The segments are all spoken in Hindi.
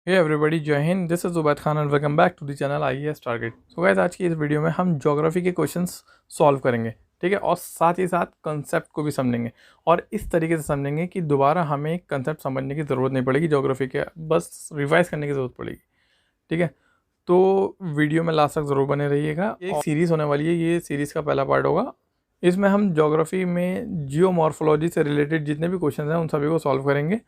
हे एवरीबॉडी, जय हिंद। This is Zubaid Khan and welcome back to the channel IAS target. So guys, आज की इस वीडियो में हम ज्योग्राफी के क्वेश्चंस सॉल्व करेंगे, ठीक है, और साथ ही साथ कंसेप्ट को भी समझेंगे और इस तरीके से समझेंगे कि दोबारा हमें कंसेप्ट समझने की ज़रूरत नहीं पड़ेगी। ज्योग्राफी के बस रिवाइज करने की ज़रूरत पड़ेगी, ठीक है। तो वीडियो में लास्ट तक ज़रूर बने रहिएगा। एक सीरीज़ होने वाली है, ये सीरीज़ का पहला पार्ट होगा। इसमें हम ज्योग्राफी में जियोमॉर्फोलॉजी से रिलेटेड जितने भी क्वेश्चन हैं उन सभी को सॉल्व करेंगे।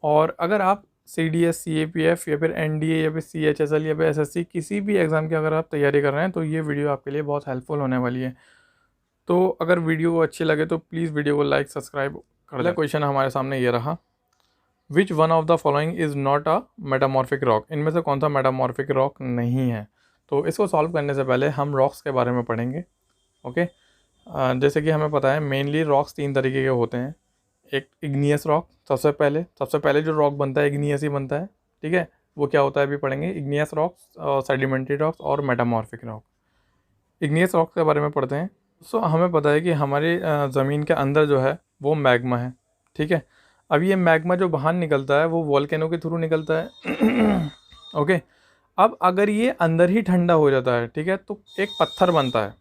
और अगर आप CDS, CAPF या फिर NDA या फिर CHSL या फिर SSC किसी भी एग्ज़ाम की अगर आप तैयारी कर रहे हैं तो ये वीडियो आपके लिए बहुत हेल्पफुल होने वाली है। तो अगर वीडियो को अच्छी लगे तो प्लीज़ वीडियो को लाइक सब्सक्राइब कर दें। क्वेश्चन हमारे सामने ये रहा, विच one of the following is not a metamorphic rock. इनमें से कौन सा मेटामॉर्फिक रॉक नहीं है। तो इसको सॉल्व करने से पहले हम रॉक्स के बारे में पढ़ेंगे, ओके। जैसे कि हमें पता है मेनली रॉक्स तीन तरीके के होते हैं। एक इग्नियस रॉक, सबसे पहले जो रॉक बनता है इग्नियस ही बनता है, ठीक है। वो क्या होता है अभी पढ़ेंगे, इग्नियस रॉक्स, सेडिमेंट्री रॉक्स और मेटामॉर्फिक रॉक। इग्नियस रॉक्स के बारे में पढ़ते हैं। सो हमें पता है कि हमारी ज़मीन के अंदर जो है वो मैग्मा है, ठीक है। अब ये मैग्मा जो बाहर निकलता है वो वॉल्केनो के थ्रू निकलता है ओके। अब अगर ये अंदर ही ठंडा हो जाता है, ठीक है, तो एक पत्थर बनता है,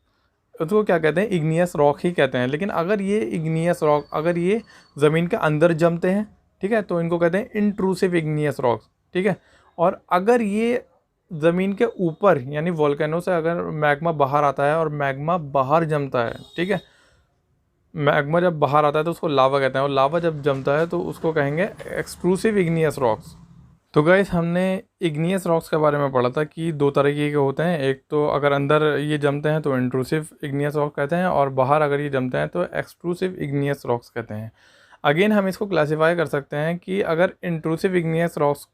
उसको क्या कहते हैं, इग्नियस रॉक ही कहते हैं। लेकिन अगर ये इग्नियस रॉक अगर ये ज़मीन के अंदर जमते हैं, ठीक है, तो इनको कहते हैं इंट्रूसिव इग्नियस रॉक्स, ठीक है। और अगर ये ज़मीन के ऊपर यानी वोल्केनो से अगर मैग्मा बाहर आता है और मैग्मा बाहर जमता है, ठीक है, मैग्मा जब बाहर आता है तो उसको लावा कहते हैं, और लावा जब जमता है तो उसको कहेंगे एक्सट्रूसिव इग्नियस रॉक्स। तो गाइस, हमने इग्नियस रॉक्स के बारे में पढ़ा था कि दो तरीके के होते हैं। एक तो अगर अंदर ये जमते हैं तो इंट्रूसिव इग्नियस रॉक कहते हैं, और बाहर अगर ये जमते हैं तो एक्सट्रूसिव इग्नियस रॉक्स कहते हैं। अगेन हम इसको क्लासीफाई कर सकते हैं कि अगर इंट्रूसिव इग्नियस रॉक्स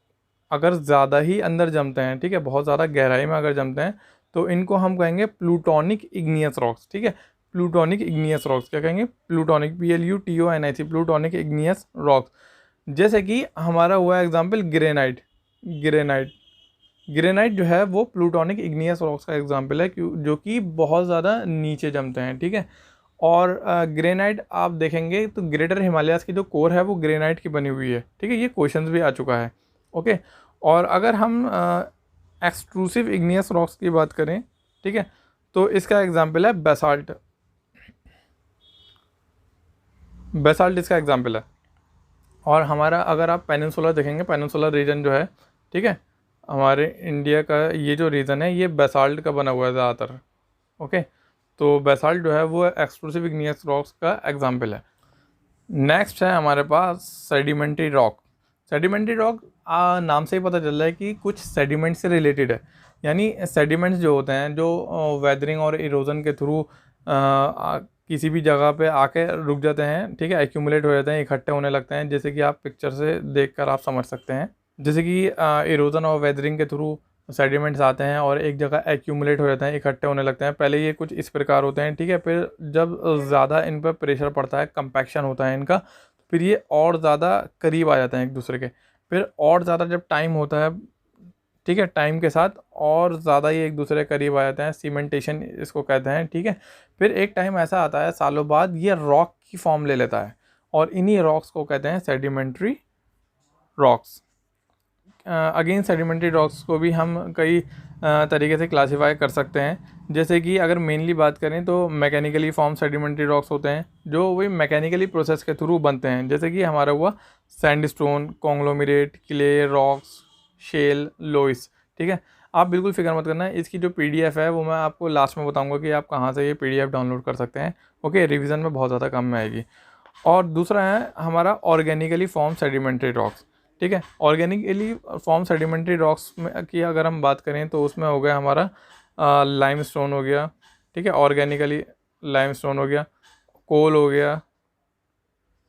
अगर ज़्यादा ही अंदर जमते हैं, ठीक है, बहुत ज़्यादा गहराई में अगर जमते हैं तो इनको हम कहेंगे प्लूटोनिक इग्नियस रॉक्स, ठीक है। प्लूटोनिक इग्नियस रॉक्स क्या कहेंगे, plutonic, PLUTONIC, plutonic igneous rocks. जैसे कि हमारा हुआ एग्जाम्पल ग्रेनाइट। ग्रेनाइट ग्रेनाइट जो है वो प्लूटोनिक इग्नियस रॉक्स का एग्जाम्पल है, जो कि बहुत ज़्यादा नीचे जमते हैं, ठीक है। और ग्रेनाइट आप देखेंगे तो ग्रेटर हिमालयाज़ की जो कोर है वो ग्रेनाइट की बनी हुई है, ठीक है। ये क्वेश्चंस भी आ चुका है, ओके। और अगर हम एक्सट्रूसिव इग्नियस रॉक्स की बात करें, ठीक है, तो इसका एग्जाम्पल है बेसाल्ट। बेसाल्ट इसका एग्जाम्पल है। और हमारा अगर आप पेनिनसुला देखेंगे, पेनिनसुलर रीजन जो है, ठीक है, हमारे इंडिया का ये जो रीजन है ये बेसाल्ट का बना हुआ है ज़्यादातर, ओके। तो बेसाल्ट जो है वो एक्सक्लूसिव इग्नियस रॉक्स का एग्जाम्पल है। नेक्स्ट है हमारे पास सेडिमेंट्री रॉक। सेडिमेंट्री रॉक नाम से ही पता चल रहा है कि कुछ सेडिमेंट से रिलेटेड है। यानी सेडिमेंट्स जो होते हैं जो वेदरिंग और इरोजन के थ्रू किसी भी जगह पे आके रुक जाते हैं, ठीक है, एक्यूमुलेट हो जाते हैं, इकट्ठे होने लगते हैं। जैसे कि आप पिक्चर से देखकर आप समझ सकते हैं, जैसे कि इरोजन और वेदरिंग के थ्रू सेडिमेंट्स आते हैं और एक जगह एक्यूमुलेट हो जाते हैं, इकट्ठे होने लगते हैं। पहले ये कुछ इस प्रकार होते हैं, ठीक है, फिर जब ज़्यादा इन पर प्रेशर पड़ता है, कंपैक्शन होता है इनका, फिर ये और ज़्यादा करीब आ जाते हैं एक दूसरे के। फिर और ज़्यादा जब टाइम होता है, ठीक है, टाइम के साथ और ज़्यादा ये एक दूसरे के करीब आ जाते हैं, सीमेंटेशन इसको कहते हैं, ठीक है। फिर एक टाइम ऐसा आता है सालों बाद ये रॉक की फॉर्म ले लेता है और इन्हीं रॉक्स को कहते हैं sedimentary rocks. Again sedimentary rocks को भी हम कई तरीके से क्लासीफाई कर सकते हैं। जैसे कि अगर मेनली बात करें तो मैकेनिकली फॉर्म सेडिमेंट्री रॉक्स होते हैं जो वही मैकेनिकली प्रोसेस के थ्रू बनते हैं। जैसे कि हमारा हुआ sandstone, conglomerate, clay rocks, shale, loess, ठीक है। आप बिल्कुल फिक्र मत करना, इसकी जो PDF है वो मैं आपको लास्ट में बताऊंगा कि आप कहाँ से ये PDF डाउनलोड कर सकते हैं, ओके। रिवीजन में बहुत ज़्यादा काम में आएगी। और दूसरा है हमारा ऑर्गेनिकली फॉर्म सेडिमेंट्री रॉक्स, ठीक है। ऑर्गेनिकली फॉर्म सेडिमेंट्री रॉक्स में की अगर हम बात करें तो उसमें हो गया हमारा लाइमस्टोन हो गया, ठीक है, ऑर्गेनिकली लाइमस्टोन हो गया, कोल हो गया,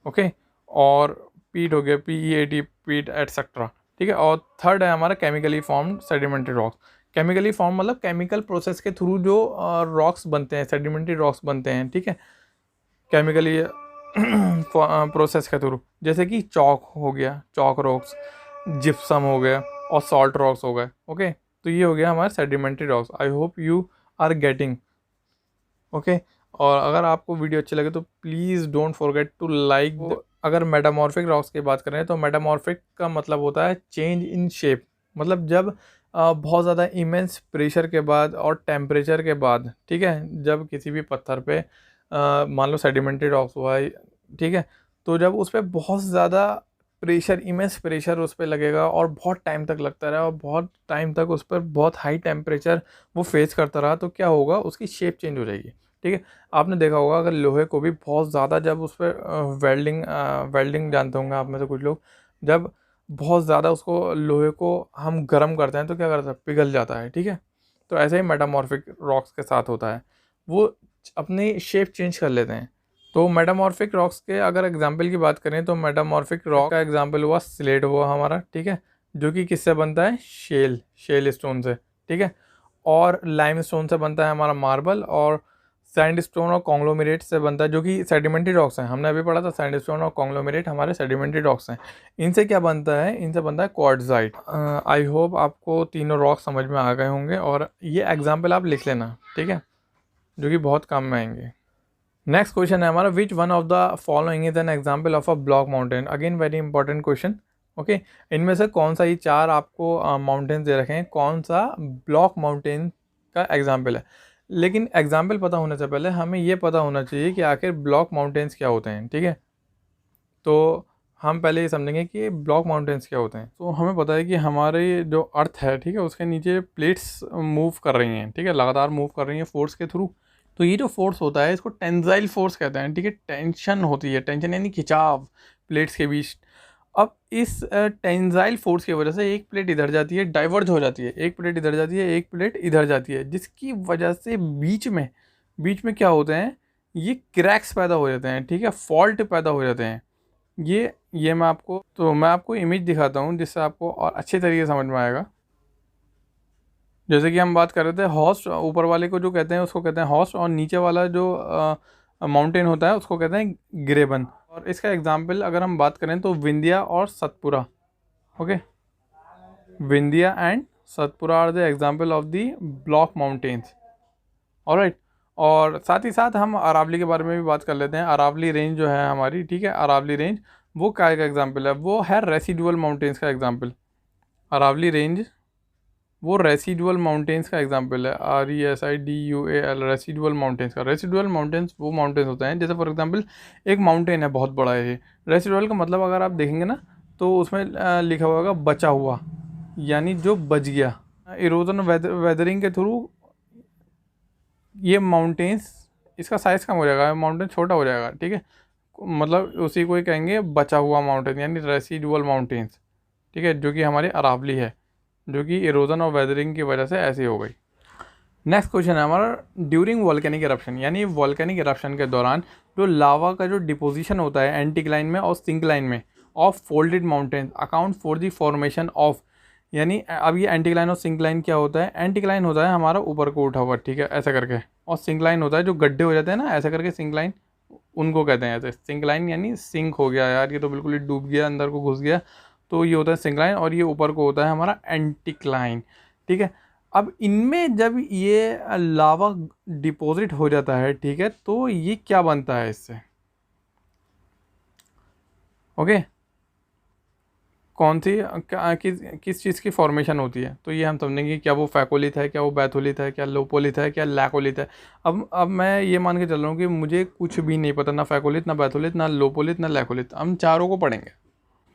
ओके, और पीट हो गया, PEAT, पीट एटसेट्रा, ठीक है। और थर्ड है हमारा chemically form sedimentary rocks. Chemically form मतलब केमिकल प्रोसेस के थ्रू जो रॉक्स बनते हैं, सेडिमेंट्री रॉक्स बनते हैं, ठीक है, केमिकली प्रोसेस के थ्रू। जैसे कि चॉक हो गया, चॉक रॉक्स, जिप्सम हो गया और सॉल्ट रॉक्स हो गए, ओके। तो ये हो गया हमारे sedimentary rocks. I hope you are getting, okay. और अगर आपको वीडियो अच्छी लगे तो please don't forget to like. अगर मेटामॉर्फिक रॉक्स की बात करें तो मेटामॉर्फिक का मतलब होता है चेंज इन शेप, मतलब जब बहुत ज़्यादा इमेंस प्रेशर के बाद और टेम्परेचर के बाद, ठीक है, जब किसी भी पत्थर पे मान लो सेडिमेंटेड रॉक्स हुआ है, ठीक है, तो जब उस पर बहुत ज़्यादा प्रेशर, इमेंस प्रेशर उस पर लगेगा और बहुत टाइम तक लगता रहा और बहुत टाइम तक उस पर बहुत हाई टेम्परेचर वो फेस करता रहा, तो क्या होगा, उसकी शेप चेंज हो जाएगी। ठीक है, आपने देखा होगा अगर लोहे को भी बहुत ज़्यादा, जब उस पर वेल्डिंग जानते होंगे आप में से कुछ लोग, जब बहुत ज़्यादा उसको लोहे को हम गर्म करते हैं तो क्या करता है, पिघल जाता है। ठीक है, तो ऐसे ही मेटामॉर्फिक रॉक्स के साथ होता है, वो अपनी शेप चेंज कर लेते हैं। तो मेटामॉर्फिक रॉक्स के अगर एग्जांपल की बात करें तो मेटामॉर्फिक रॉक का एग्जांपल हुआ स्लेट हुआ हमारा, ठीक है, जो कि किससे बनता है, शेल स्टोन से। ठीक है, और लाइम स्टोन से बनता है हमारा मार्बल, और सैंड स्टोन और कॉन्ग्लोमेरेट से बनता है, जो कि सेडिमेंट्री रॉक्स हैं। हमने अभी पढ़ा था सैंड स्टोन और कॉन्ग्लोमेरेट हमारे सेडिमेंट्री रॉक्स हैं। इनसे क्या बनता है, इनसे बनता है क्वार्ट्जाइट। आई होप आपको तीनों रॉक्स समझ में आ गए होंगे, और ये एग्जाम्पल आप लिख लेना, ठीक है, जो कि बहुत काम में आएंगे। नेक्स्ट क्वेश्चन है हमारा, which one of the following is an example of a block mountain. Again very important question. Okay, इनमें से कौन सा, ये चार आपको माउंटेन्स दे रखे हैं, कौन सा ब्लॉक माउंटेन का एग्जाम्पल है। लेकिन एग्जाम्पल पता होने से पहले हमें ये पता होना चाहिए कि आखिर ब्लॉक माउंटेन्स क्या होते हैं। ठीक है, तो हम पहले ये समझेंगे कि ब्लॉक माउंटेन्स क्या होते हैं। तो हमें पता है कि हमारे जो अर्थ है, ठीक है, उसके नीचे प्लेट्स मूव कर रही हैं, ठीक है, लगातार मूव कर रही हैं फोर्स के थ्रू। तो ये जो फोर्स होता है इसको टेंसाइल फोर्स कहते हैं। ठीक है, टेंशन होती है, टेंशन यानी खिंचाव प्लेट्स के बीच। अब इस टेंसाइल फोर्स की वजह से एक प्लेट इधर जाती है, डाइवर्ज हो जाती है, एक प्लेट इधर जाती है, एक प्लेट इधर जाती है, जिसकी वजह से बीच में क्या होते हैं, ये क्रैक्स पैदा हो जाते हैं। ठीक है, फॉल्ट पैदा हो जाते हैं। ये मैं आपको इमेज दिखाता हूँ जिससे आपको और अच्छे तरीके से समझ में आएगा। जैसे कि हम बात कर रहे थे हॉर्स, ऊपर वाले को जो कहते हैं उसको कहते हैं हॉर्स, और नीचे वाला जो माउंटेन होता है उसको कहते हैं ग्रेबन। और इसका एग्जाम्पल अगर हम बात करें तो विंध्या और Satpura. Okay, Vindhya and Satpura are the example of the block mountains. Alright, और साथ ही साथ हम अरावली के बारे में भी बात कर लेते हैं। अरावली रेंज जो है हमारी, ठीक है, अरावली रेंज वो क्या का एग्जाम्पल है, वो है रेसिडुअल माउंटेन्स का एग्जाम्पल। अरावली रेंज वो रेसिडुअल माउंटेन्स का एग्जाम्पल है, RESIDUAL, रेसिडुअल माउंटेन्स का। रेसिडुअल माउंटेन्स वो माउंटेन्स होते हैं, जैसे फॉर एग्जांपल एक माउंटेन है बहुत बड़ा है, रेसिडुअल का मतलब अगर आप देखेंगे ना तो उसमें लिखा हुआ होगा बचा हुआ, यानी जो बच गया। इरोजन वेदरिंग के थ्रू ये माउंटेन्स, इसका साइज़ कम हो जाएगा, माउंटेन छोटा हो जाएगा। ठीक है, मतलब उसी को ही कहेंगे बचा हुआ माउंटेन, यानी रेसिडुअल माउंटेन्स। ठीक है, जो कि हमारी अरावली है, जो कि इरोजन और वेदरिंग की वजह से ऐसी हो गई। नेक्स्ट क्वेश्चन है हमारा, ड्यूरिंग वॉल्केनिक इरप्शन, यानी वॉल्केनिक इरप्शन के दौरान जो लावा का जो डिपोजिशन होता है एंटीक्लाइन में और सिंक्लाइन में of folded mountains account for the formation of, यानी अब ये एंटीक्लाइन और सिंक्लाइन क्या होता है, एंटीक्लाइन होता है हमारा ऊपर को उठा हुआ, ठीक है, ऐसा करके, और सिंक्लाइन होता है जो गड्ढे हो जाते हैं ना ऐसा करके, सिंक्लाइन उनको कहते हैं ऐसे। सिंक्लाइन यानी सिंक हो गया यार, ये तो बिल्कुल ही डूब गया, अंदर को घुस गया, तो ये होता है सिंक्लाइन, और ये ऊपर को होता है हमारा एंटीक्लाइन। ठीक है, अब इनमें जब ये लावा डिपॉजिट हो जाता है, ठीक है, तो ये क्या बनता है इससे। ओके, कौन सी किस चीज़ की फॉर्मेशन होती है, तो ये हम समझेंगे क्या वो फैकोलिथ है, क्या वो बैथोलिथ है, क्या लोपोलिथ है, क्या लैकोलिथ है। अब मैं ये मान के चल रहा हूँ कि मुझे कुछ भी नहीं पता, ना फैकोलिथ, ना बैथोलिथ, ना लोपोलिथ, ना लैकोलिथ, हम चारों को पढ़ेंगे।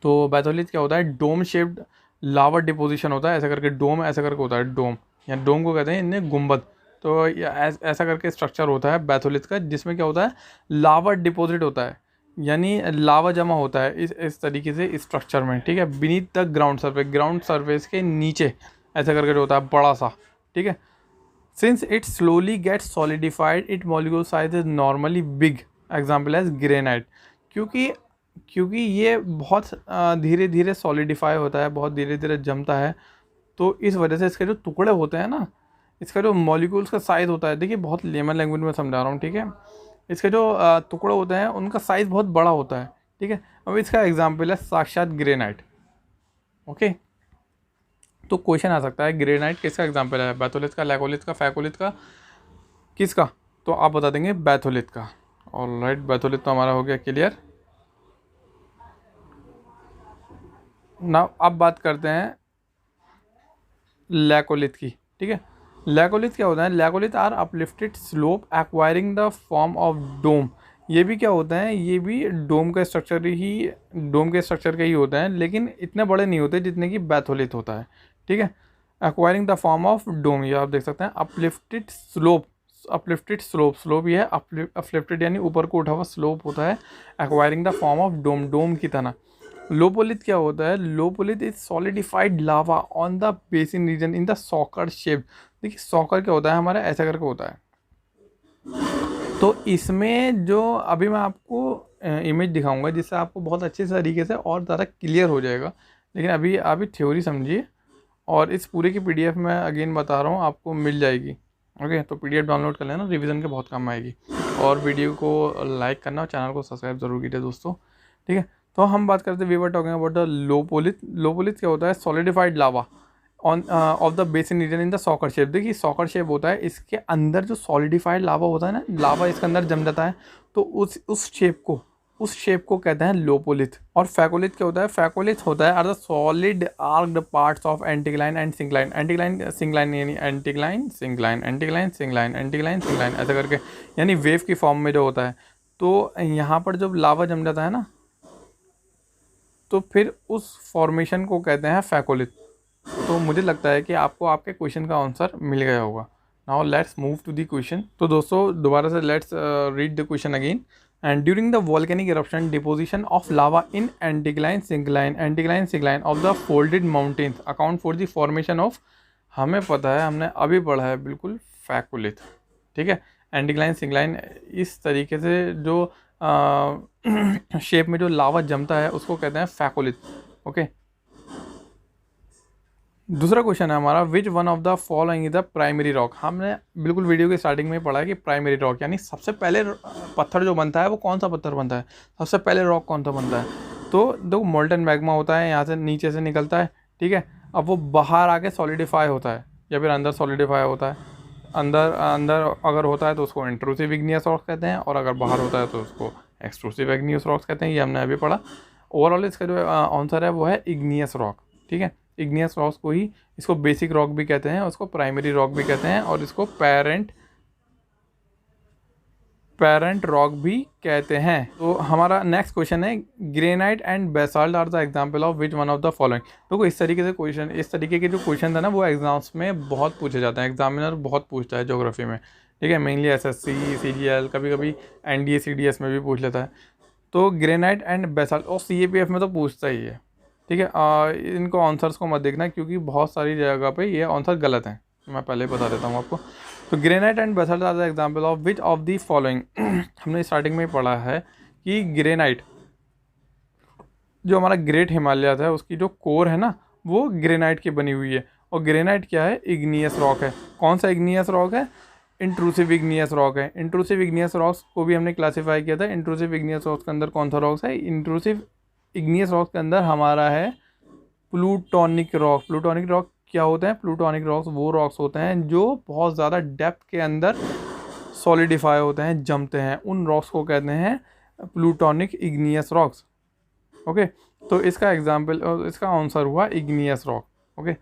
तो बैथोलिथ क्या होता है, डोम शेप्ड लावा डिपोजिशन होता है, ऐसा करके डोम, ऐसा करके होता है डोम, या डोम को कहते हैं इन्हें गुंबद। तो ऐसा करके स्ट्रक्चर होता है बैथोलिथ का, जिसमें क्या होता है, लावा डिपॉजिट होता है, यानी लावा जमा होता है इस तरीके से स्ट्रक्चर में। ठीक है, बीनीथ द ग्राउंड सरफेस के नीचे ऐसा करके जो होता है बड़ा सा। ठीक है, since it slowly gets solidified it molecule size is normally big, example as granite. क्योंकि क्योंकि ये बहुत धीरे धीरे सॉलिडिफाई होता है, बहुत धीरे धीरे जमता है, तो इस वजह से इसके जो टुकड़े होते हैं ना, इसका जो मॉलिक्यूल्स का साइज़ होता है, देखिए बहुत लेमन लैंग्वेज में समझा रहा हूँ, ठीक है, इसके जो टुकड़े होते हैं उनका साइज़ बहुत बड़ा होता है। ठीक है, अब इसका एग्जाम्पल है साक्षात ग्रेनाइट। ओके, तो क्वेश्चन आ सकता है ग्रेनाइट किसका एग्जाम्पल है, बैथोलिथ का, लैकोलिथ का, फैकोलिथ का, किसका, तो आप बता देंगे बैथोलिथ का। ऑलराइट, बैथोलिथ तो हमारा हो गया क्लियर। ना अब बात करते हैं लैकोलिथ की, ठीक है। लैकोलिथ क्या होता है, laccolith are uplifted slope acquiring the form of dome. ये भी क्या होता है, ये भी डोम के स्ट्रक्चर का ही होता है, लेकिन इतने बड़े नहीं होते जितने कि बैथोलिथ होता है, ठीक है। Acquiring the form of dome, ये आप देख सकते हैं। अपलिफ्टेड स्लोप, स्लोप ये है अपलिफ्टेड यानी ऊपर को उठा हुआ स्लोप होता है। Acquiring the form of dome, dome की तरह। लोपोलिथ क्या होता है, lopolith is solidified lava on the basin region in the saucer shape. देखिए सॉकर क्या होता है हमारा, ऐसा करके होता है। तो इसमें जो अभी मैं आपको इमेज दिखाऊंगा जिससे आपको बहुत अच्छे तरीके से और ज़्यादा क्लियर हो जाएगा, लेकिन अभी थ्योरी समझिए। और इस पूरे की पीडीएफ मैं अगेन बता रहा हूँ, आपको मिल जाएगी। ओके, तो पीडीएफ डाउनलोड कर लेना, रिवीजन के बहुत काम आएगी। और वीडियो को लाइक करना और चैनल को सब्सक्राइब जरूर कीजिए दोस्तों, ठीक है। तो हम बात करते हैं, we were talking about the lopolith. Lopolith क्या होता है, solidified lava on of the basin region in the saucer shape. देखिए सॉकर शेप होता है, इसके अंदर जो सॉलिडिफाइड लावा होता है ना, लावा इसके अंदर जम जाता है, तो उस शेप को कहते हैं लोपोलिथ। और फैकोलिथ क्या होता है, फैकोलिथ होता है are the solid arched parts of anticline and syncline. Anticline syncline यानी anticline syncline, anticline syncline, anticline syncline, ऐसा करके, यानी वेव की फॉर्म में जो होता है। तो यहाँ पर जब लावा जम जाता है ना, तो फिर उस फॉर्मेशन को कहते हैं फैकोलिथ। तो मुझे लगता है कि आपको आपके क्वेश्चन का आंसर मिल गया होगा। Now let's move to the question. तो दोस्तों दोबारा से let's read the question again. And during the volcanic eruption deposition of lava in anticline syncline of the folded mountains account for the formation of, हमें पता है, हमने अभी पढ़ा है बिल्कुल, फैकोलिथ, ठीक है। एंटीक्लाइन सिंक्लाइन इस तरीके से जो शेप में जो लावा जमता है उसको कहते हैं फैकोलिथ, ओके। दूसरा क्वेश्चन है हमारा, which one of the following is the primary rock. हमने बिल्कुल वीडियो के स्टार्टिंग में पढ़ा है कि प्राइमरी रॉक यानी सबसे पहले पत्थर जो बनता है वो कौन सा पत्थर बनता है, सबसे पहले रॉक कौन सा बनता है। तो देखो मोल्टन मैग्मा होता है, यहाँ से नीचे से निकलता है, ठीक है। अब वो बाहर आके सॉलिडिफाई होता है या फिर अंदर सॉलिडिफाई होता है। अंदर अंदर अगर होता है तो उसको इंट्रूसिव इग्नियस रॉक्स कहते हैं, और अगर बाहर होता है तो उसको एक्सट्रूसिव इग्नियस रॉक्स कहते हैं। ये हमने अभी पढ़ा। ओवरऑल इसका जो आंसर है वो है इग्नियस रॉक, ठीक है। इग्नियस रॉक्स को ही, इसको बेसिक रॉक भी कहते हैं, उसको प्राइमरी रॉक भी कहते हैं, और इसको पेरेंट रॉक भी कहते हैं। तो हमारा नेक्स्ट क्वेश्चन है, granite and basalt are the example of which one of the following. देखो इस तरीके के जो क्वेश्चन है ना, वो एग्जाम्स में बहुत पूछे जाते हैं, एग्जामिनर बहुत पूछता है ज्योग्राफी में, ठीक है। मेनली एसएससी, सीजीएल, कभी कभी एनडीए सीडीएस में भी पूछ लेता है। तो ग्रेनाइट एंड बेसाल्ट, और सीएपीएफ में तो पूछता ही है, ठीक है। इनको आंसर्स को मत देखना क्योंकि बहुत सारी जगह पे ये आंसर गलत हैं, मैं पहले बता देता हूँ आपको। तो granite and basalt are the example of which of the following. हमने स्टार्टिंग में ही पढ़ा है कि ग्रेनाइट, जो हमारा ग्रेट हिमालय है उसकी जो कोर है ना, वो ग्रेनाइट की बनी हुई है। और ग्रेनाइट क्या है, इग्नियस रॉक है। कौन सा इग्नियस रॉक है, इंट्रूसिव इग्नियस रॉक है। इंट्रूसिव इग्नियस रॉक्स को भी हमने क्लासीफाई किया था। इंट्रूसिव इग्नियस रॉक्स के अंदर कौन सा रॉक्स है, इंट्रूसिव इग्नियस रॉक्स के अंदर हमारा है प्लूटोनिक रॉक। प्लूटोनिक रॉक क्या होते हैं, प्लूटोनिक रॉक्स वो रॉक्स होते हैं जो बहुत ज़्यादा डेप्थ के अंदर सॉलिडिफाई होते हैं, जमते हैं, उन रॉक्स को कहते हैं प्लूटोनिक इग्नियस रॉक्स, ओके। तो इसका एग्जाम्पल, इसका आंसर हुआ इग्नियस रॉक, ओके।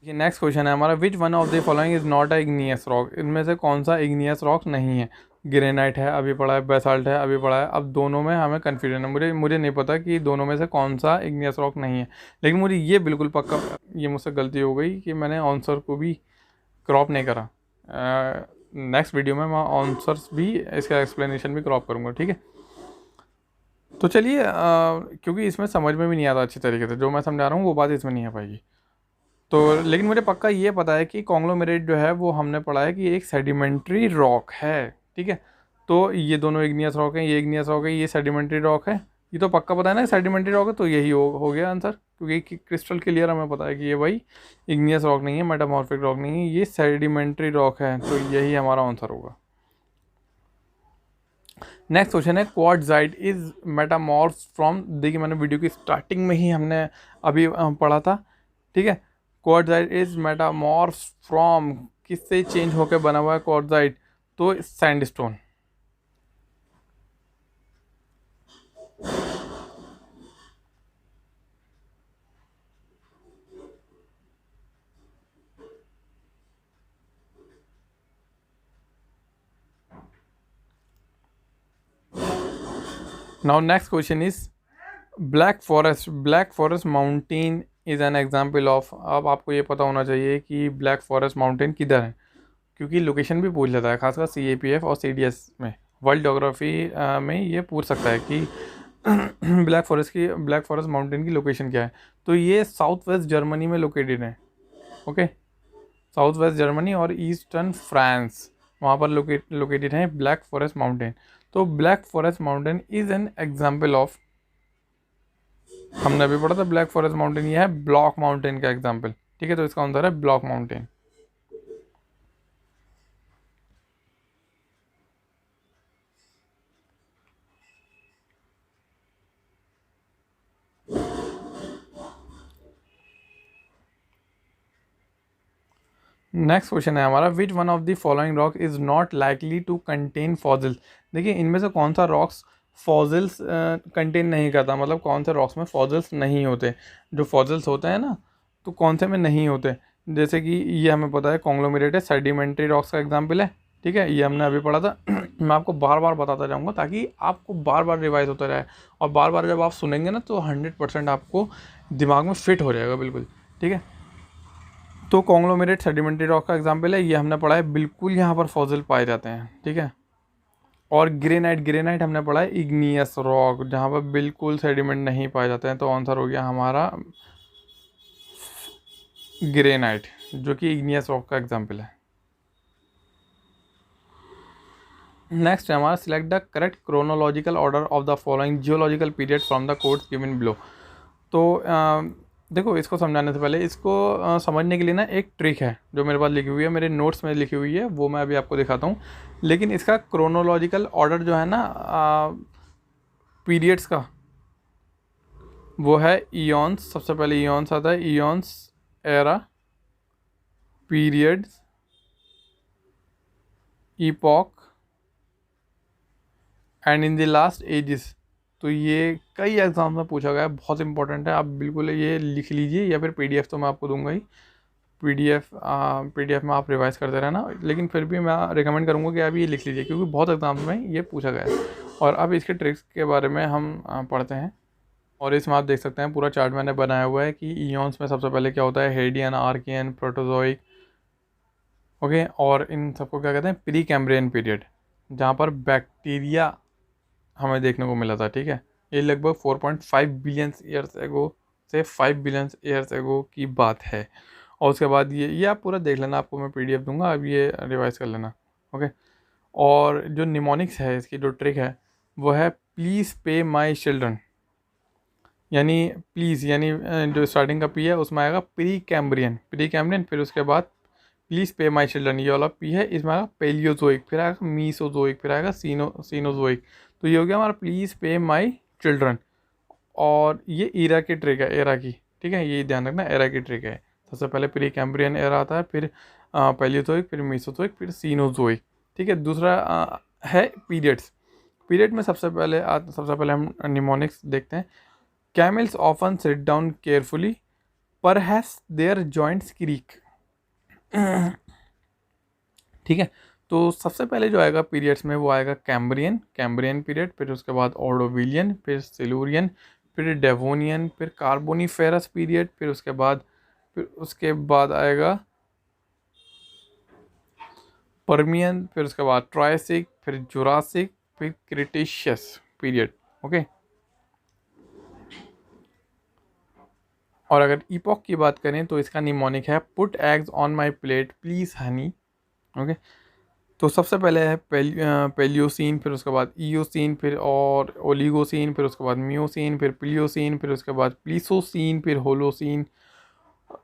ये नेक्स्ट क्वेश्चन है हमारा, which one of the following is not a igneous rock. इनमें से कौन सा इग्नियस रॉक नहीं है। ग्रेनाइट है अभी पढ़ा है, बेसाल्ट है अभी पढ़ा है, अब दोनों में हमें कन्फ्यूजन है। मुझे नहीं पता कि दोनों में से कौन सा इग्नियस रॉक नहीं है, लेकिन मुझे ये बिल्कुल पक्का, ये मुझसे गलती हो गई कि मैंने आंसर को भी क्रॉप नहीं करा। नेक्स्ट वीडियो में मैं आंसर्स भी, इसका एक्सप्लेनेशन भी क्रॉप करूँगा, ठीक है। तो चलिए, क्योंकि इसमें समझ में भी नहीं आता अच्छी तरीके से, जो मैं समझा रहा हूँ वो बात इसमें नहीं आ पाएगी। तो लेकिन मुझे पक्का ये पता है कि कॉन्ग्लोमेरेट जो है वो हमने पढ़ा है कि एक सेडिमेंट्री रॉक है, ठीक है। तो ये दोनों इग्नियस रॉक हैं, ये इग्नियस रॉक है, ये सेडिमेंट्री रॉक है, ये तो पक्का पता है ना सेडिमेंट्री रॉक है, तो यही हो गया आंसर, क्योंकि क्रिस्टल क्लियर हमें पता है कि ये भाई इग्नियस रॉक नहीं है, मेटामॉर्फिक रॉक नहीं है, ये सेडिमेंट्री रॉक है, तो यही हमारा आंसर होगा। नेक्स्ट क्वेश्चन है, क्वार्ट्जाइट इज मेटामॉर्फ फ्रॉम। देखिए मैंने वीडियो की स्टार्टिंग में ही हमने अभी पढ़ा था, ठीक है। क्वार्ट्जाइट इज मेटामॉर्फ फ्रॉम, किससे चेंज होकर बना हुआ है क्वार्ट्जाइट, तो sandstone. Now next question is black forest mountain is an example of. अब आपको ये पता होना चाहिए कि ब्लैक फॉरेस्ट माउंटेन किधर है, क्योंकि लोकेशन भी पूछ लेता है, खासकर CAPF और CDS में, वर्ल्ड ज्योग्राफी में ये पूछ सकता है कि ब्लैक फॉरेस्ट माउंटेन की लोकेशन क्या है। तो ये साउथ वेस्ट जर्मनी में लोकेटेड है। ओके, साउथ वेस्ट जर्मनी और ईस्टर्न फ्रांस, वहाँ पर लोकेटेड है ब्लैक फॉरेस्ट माउंटेन। तो black forest mountain is an example of, हमने अभी पढ़ा था ब्लैक फॉरेस्ट माउंटेन, ये है ब्लॉक माउंटेन का एग्जाम्पल। ठीक है, तो इसका आंसर है ब्लॉक माउंटेन। नेक्स्ट क्वेश्चन है हमारा, which one of the following rock is not likely to contain fossils. देखिए, इनमें से कौन सा रॉक्स फॉसिल्स कंटेन नहीं करता, मतलब कौन से रॉक्स में फॉसिल्स नहीं होते। जो फॉसिल्स होते हैं ना, तो कौन से में नहीं होते। जैसे कि ये हमें पता है कॉन्ग्लोमेरेट है, सेडिमेंट्री रॉक्स का एग्जाम्पल है। ठीक है, ये हमने अभी पढ़ा था। मैं आपको बार बार बताता जाऊँगा ताकि आपको बार बार रिवाइज होता रहे, और बार बार जब आप सुनेंगे ना तो 100% आपको दिमाग में फिट हो जाएगा बिल्कुल। ठीक है, तो कॉन्ग्लोमेरेट सेडिमेंट्री रॉक का एग्जाम्पल है, ये हमने पढ़ा है, बिल्कुल यहाँ पर फॉसिल पाए जाते हैं। ठीक है, और ग्रेनाइट हमने पढ़ा है इग्नियस रॉक, जहाँ पर बिल्कुल सेडिमेंट नहीं पाए जाते हैं। तो आंसर हो गया हमारा ग्रेनाइट, जो कि इग्नियस रॉक का एग्जाम्पल है। नेक्स्ट है हमारा, select the correct chronological order of the following geological period from the codes given below. तो देखो, इसको समझाने से पहले इसको समझने के लिए ना एक ट्रिक है जो मेरे पास लिखी हुई है, मेरे नोट्स में लिखी हुई है, वो मैं अभी आपको दिखाता हूँ। लेकिन इसका क्रोनोलॉजिकल ऑर्डर जो है ना पीरियड्स का, वो है ईयॉन्स। सबसे पहले ईयॉन्स आता है, eons, era, periods, epoch and in the last ages. तो ये कई एग्जाम में पूछा गया है, बहुत इंपॉर्टेंट है, आप बिल्कुल ये लिख लीजिए, या फिर PDF तो मैं आपको दूंगा ही, PDF में आप रिवाइज करते रहना। लेकिन फिर भी मैं रिकमेंड करूँगा कि आप ये लिख लीजिए, क्योंकि बहुत एग्जाम में ये पूछा गया है। और अब इसके ट्रिक्स के बारे में हम पढ़ते हैं। और इसमें आप देख सकते हैं पूरा चार्ट मैंने बनाया हुआ है कि ईयॉन्स में सबसे पहले क्या होता है, हेडियन, आर्कियन, प्रोटोजोइक। ओके, और इन सबको क्या कहते हैं, प्री कैम्ब्रियन पीरियड, जहाँ पर बैक्टीरिया हमें देखने को मिला था। ठीक है, ये लगभग 4.5 बिलियन ईयर्स एगो से 5 बिलियन ईयर्स एगो की बात है। और उसके बाद ये आप पूरा देख लेना, आपको मैं PDF दूंगा, अब ये रिवाइज कर लेना। ओके, और जो निमोनिक्स है, इसकी जो ट्रिक है वो है प्लीज़ पे माई चिल्ड्रन, यानी प्लीज़, यानी जो स्टार्टिंग का P है उसमें आएगा प्री कैम्ब्रियन, फिर उसके बाद प्लीज़ पे माई चिल्ड्रन, ये वाला P है, इसमें आएगा पेलियोजोइक, फिर आएगा मीसोजोइक, फिर आएगा सीनोजोइक। तो ये हो गया हमारा प्लीज़ पे माई चिल्ड्रन। और ये ईरा की ट्रिक है, एरा की। ठीक है, ये ध्यान रखना, एरा की ट्रिक है। सबसे पहले प्री कैम्ब्रियन एरा आता है, फिर पेलियोजोइक, फिर मीसोजोइक, फिर सीनोजोइक। ठीक है, दूसरा है पीरियड्स। पीरियड में सबसे पहले हम निमोनिक्स देखते हैं। Camels often sit down carefully, perhaps their joints creak. ठीक है, तो सबसे पहले जो आएगा पीरियड्स में वो आएगा कैम्ब्रियन पीरियड, फिर उसके बाद ऑर्डोविलियन, फिर सिलूरियन, फिर डेवोनियन, फिर कार्बोनीफेरस पीरियड, फिर उसके बाद आएगा पर्मियन, फिर उसके बाद ट्रायसिक, फिर जुरासिक, फिर क्रिटेशियस पीरियड। ओके, और अगर इपॉक की बात करें तो इसका निमोनिक है put eggs on my plate please Honey. Okay, तो सबसे पहले है पेलियोसीन, फिर उसके बाद ईओसीन, फिर और ओलिगोसीन, फिर उसके बाद मियोसीन, फिर प्लियोसीन, फिर उसके बाद प्लीसोसीन, फिर होलोसीन।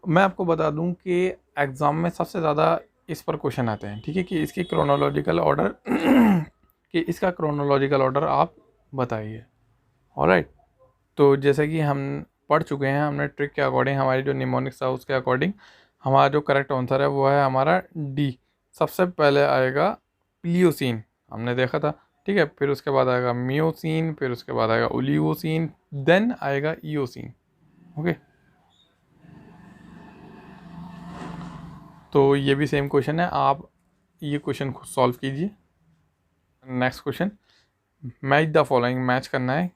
मैं आपको बता दूं कि एग्ज़ाम में सबसे ज़्यादा इस पर क्वेश्चन आते हैं। ठीक है, कि इसकी क्रोनोलॉजिकल ऑर्डर कि इसका क्रोनोलॉजिकल ऑर्डर आप बताइए। ऑलराइट, तो जैसे कि हम पढ़ चुके हैं, हमने ट्रिक के अकॉर्डिंग, हमारी जो निमोनिक्स था उसके अकॉर्डिंग, हमारा जो करेक्ट आंसर है वो है हमारा D। सबसे पहले आएगा प्लियोसीन, हमने देखा था। ठीक है, फिर उसके बाद आएगा मियोसीन, फिर उसके बाद आएगा ओलिगोसीन, देन आएगा ईओसीन। ओके, तो ये भी सेम क्वेश्चन है, आप ये क्वेश्चन खुद सॉल्व कीजिए। Next question, match the following, match करना है,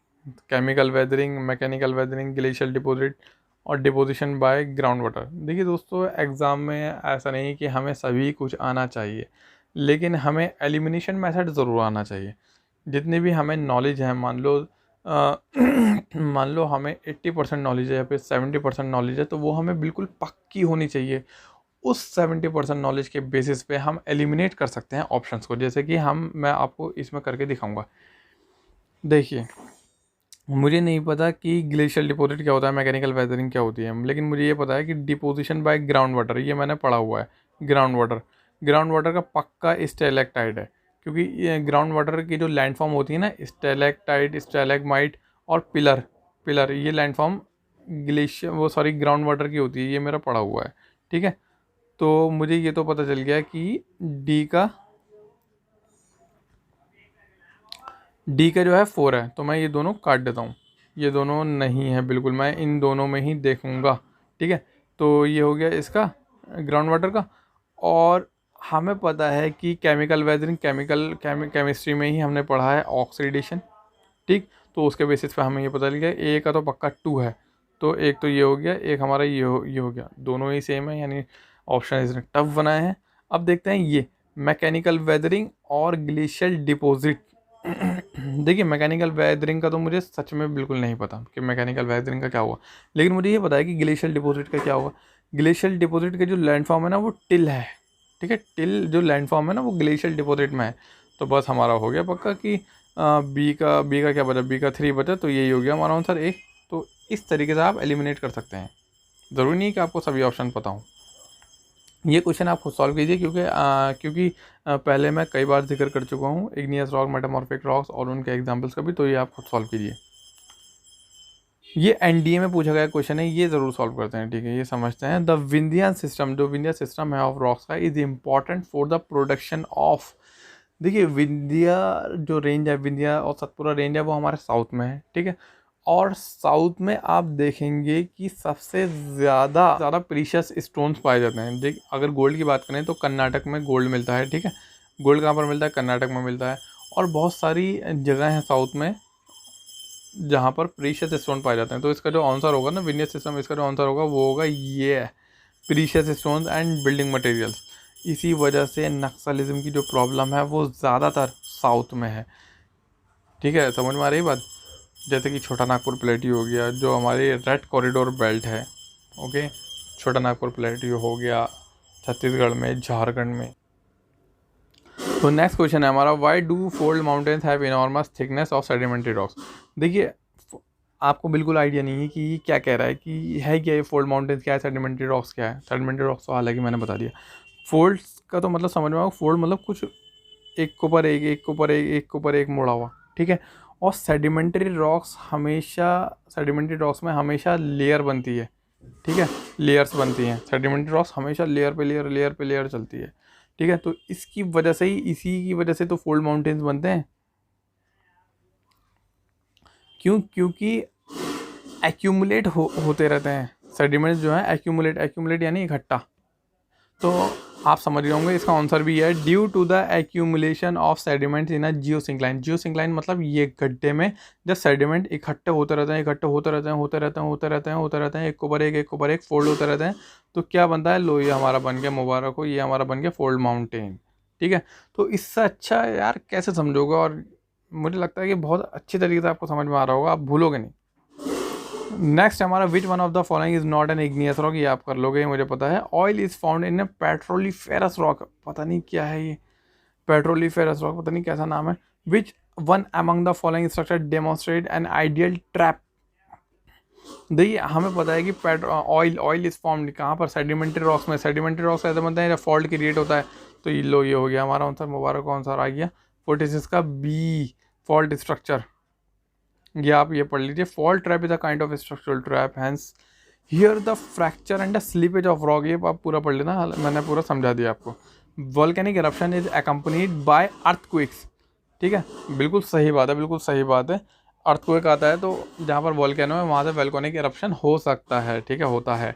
chemical weathering, mechanical weathering, glacial deposit और डिपोजिशन बाय ग्राउंड वाटर। देखिए दोस्तों, एग्ज़ाम में ऐसा नहीं कि हमें सभी कुछ आना चाहिए, लेकिन हमें एलिमिनेशन मेथड ज़रूर आना चाहिए। जितनी भी हमें नॉलेज है, मान लो मान लो हमें 80% नॉलेज है या फिर 70% नॉलेज है, तो वो हमें बिल्कुल पक्की होनी चाहिए। उस 70% नॉलेज के बेसिस पे हम एलिमिनेट कर सकते हैं ऑप्शंस को। जैसे कि मैं आपको इसमें करके दिखाऊंगा। देखिए, मुझे नहीं पता कि ग्लेशियल डिपॉजिट क्या होता है, मैकेनिकल वेदरिंग क्या होती है, लेकिन मुझे ये पता है कि डिपोजिशन बाय ग्राउंड वाटर, ये मैंने पढ़ा हुआ है। ग्राउंड वाटर का पक्का स्टेलेक्टाइड है, क्योंकि ये ग्राउंड वाटर की जो लैंडफॉर्म होती है ना, स्टेलेक्टाइड, स्टेलेगमाइट और पिलर पिलर ये लैंडफॉर्म ग्लेशियर ग्राउंड वाटर की होती है। ये मेरा पढ़ा हुआ है, ठीक है। तो मुझे ये तो पता चल गया कि डी का जो है 4 है, तो मैं ये दोनों काट देता हूँ। ये दोनों नहीं है बिल्कुल, मैं इन दोनों में ही देखूँगा, ठीक है। तो ये हो गया इसका ग्राउंड वाटर का। और हमें पता है कि केमिकल वेदरिंग, केमिस्ट्री में ही हमने पढ़ा है ऑक्सीडेशन, ठीक। तो उसके बेसिस पे हमें ये पता चल गया ए का तो पक्का 2 है। तो एक तो ये हो गया, एक हमारा ये हो गया, दोनों ही सेम है, यानी ऑप्शन इसने टफ बनाए हैं। अब देखते हैं ये मैकेनिकल वेदरिंग और ग्लेशियल डिपॉजिट। देखिए, मैकेनिकल वेदरिंग का तो मुझे सच में बिल्कुल नहीं पता कि मैकेनिकल वेदरिंग का क्या हुआ, लेकिन मुझे ये पता है कि ग्लेशियल डिपॉजिट का क्या हुआ। ग्लेशियल डिपॉजिट के जो लैंडफॉर्म है ना, वो टिल है, ठीक है। टिल जो लैंडफॉर्म है ना, वो ग्लेशियल डिपॉजिट में है। तो बस हमारा हो गया पक्का कि बी का क्या बचा, बी का 3 बचा, तो यही हो गया हमारा आंसर ए। तो इस तरीके से आप एलिमिनेट कर सकते हैं, ज़रूरी नहीं कि आपको सभी ऑप्शन पता हों। ये क्वेश्चन आप खुद सॉल्व कीजिए, क्योंकि पहले मैं कई बार जिक्र कर चुका हूँ इग्नियस रॉक, मेटामॉर्फिक रॉक्स और उनके एग्जांपल्स का भी, तो ये आप खुद सॉल्व कीजिए। ये एनडीए में पूछा गया क्वेश्चन है, ये ज़रूर सॉल्व करते हैं, ठीक है। ये समझते हैं, द विंध्यान सिस्टम, जो विंध्या सिस्टम है ऑफ रॉक्स का, is important for the production of. देखिए, विंध्या जो रेंज है, विंध्या और सतपुरा रेंज है, वो हमारे साउथ में है, ठीक है। और साउथ में आप देखेंगे कि सबसे ज़्यादा प्रीशियस स्टोन्स पाए जाते हैं। देख, अगर गोल्ड की बात करें तो कर्नाटक में गोल्ड मिलता है, ठीक है। गोल्ड कहाँ पर मिलता है? कर्नाटक में मिलता है। और बहुत सारी जगह हैं साउथ में जहाँ पर प्रीशियस स्टोन पाए जाते हैं। तो इसका जो आंसर होगा ना, विनियस सिस्टम, इसका जो आंसर होगा वो होगा ये, precious stones and building materials. इसी वजह से नक्सलिज्म की जो प्रॉब्लम है वो ज़्यादातर साउथ में है, ठीक है। समझ में आ रही बात? जैसे कि छोटा नागपुर प्लेटियो हो गया, जो हमारी रेड कॉरिडोर बेल्ट है, ओके। छोटा नागपुर प्लेटियो हो गया छत्तीसगढ़ में, झारखंड में। तो नेक्स्ट क्वेश्चन है हमारा, why do fold mountains have enormous thickness of sedimentary rocks. देखिए, आपको बिल्कुल आइडिया नहीं है कि ये क्या कह रहा है, कि है क्या ये फोल्ड माउंटेन्स क्या है, सेडिमेंट्री रॉक्स क्या है। सेडिमेंट्री रॉक्स तो हालांकि मैंने बता दिया। फोल्ड्स का तो मतलब समझ में आओ, फोल्ड मतलब कुछ एक के ऊपर एक, एक के ऊपर एक, एक के ऊपर एक मुड़ा हुआ, ठीक है। और सेडिमेंट्री रॉक्स में हमेशा लेयर बनती है, ठीक है, लेयर्स बनती हैं। सेडिमेंट्री रॉक्स हमेशा लेयर पे लेयर, लेयर पे लेयर चलती है, ठीक है। तो इसकी वजह से ही, इसी की वजह से तो फोल्ड माउंटेन्स बनते हैं। क्योंकि एक्यूमुलेट होते रहते हैं सेडिमेंट्स जो है, एक्यूमुलेट यानी इकट्ठा। तो आप समझ गए होंगे, इसका आंसर भी है due to the accumulation of sediments in a geosyncline. Geosyncline मतलब ये गड्ढे में जब सेडिमेंट इकट्ठे होते रहते हैं, एक के ऊपर एक फोल्ड होते रहते हैं, तो क्या बनता है? लो, ये हमारा बन गया, मुबारक हो, ये हमारा बन गया फोल्ड माउंटेन, ठीक है। तो इससे अच्छा यार कैसे समझोगे? और मुझे लगता है कि बहुत अच्छी तरीके से आपको समझ में आ रहा होगा, आप भूलोगे नहीं। नेक्स्ट हमारा, which one of the following is not an igneous rock. ये आप कर लोगे, मुझे पता है। Oil is found in petroliferous rock, पता नहीं क्या है ये पेट्रोलीफेरस रॉक, पता नहीं कैसा नाम है। Which one among the following structure demonstrate an ideal trap. देखिए, हमें पता है कि ऑयल इज फॉर्म्ड कहाँ पर? सेडिमेंट्री रॉक्स में। सेडिमेंट्री रॉक्स ऐसे बनते हैं जब फॉल्ट क्रिएट होता है। तो ये लो, ये हो गया हमारा आंसर, मुबारक आंसर आ गया 46 का बी, फॉल्ट स्ट्रक्चर। ये आप ये पढ़ लीजिए, fault trap is a kind of structural trap, hence here the fracture and the slippage of rock. ये आप पूरा पढ़ लेना, मैंने पूरा समझा दिया आपको। Volcanic eruption is accompanied by earthquakes, ठीक है। बिल्कुल सही बात है, बिल्कुल सही बात है। अर्थक्वेक आता है तो जहाँ पर वोल्केनो है वहाँ से वोल्केनिक इरप्शन हो सकता है, ठीक है, होता है।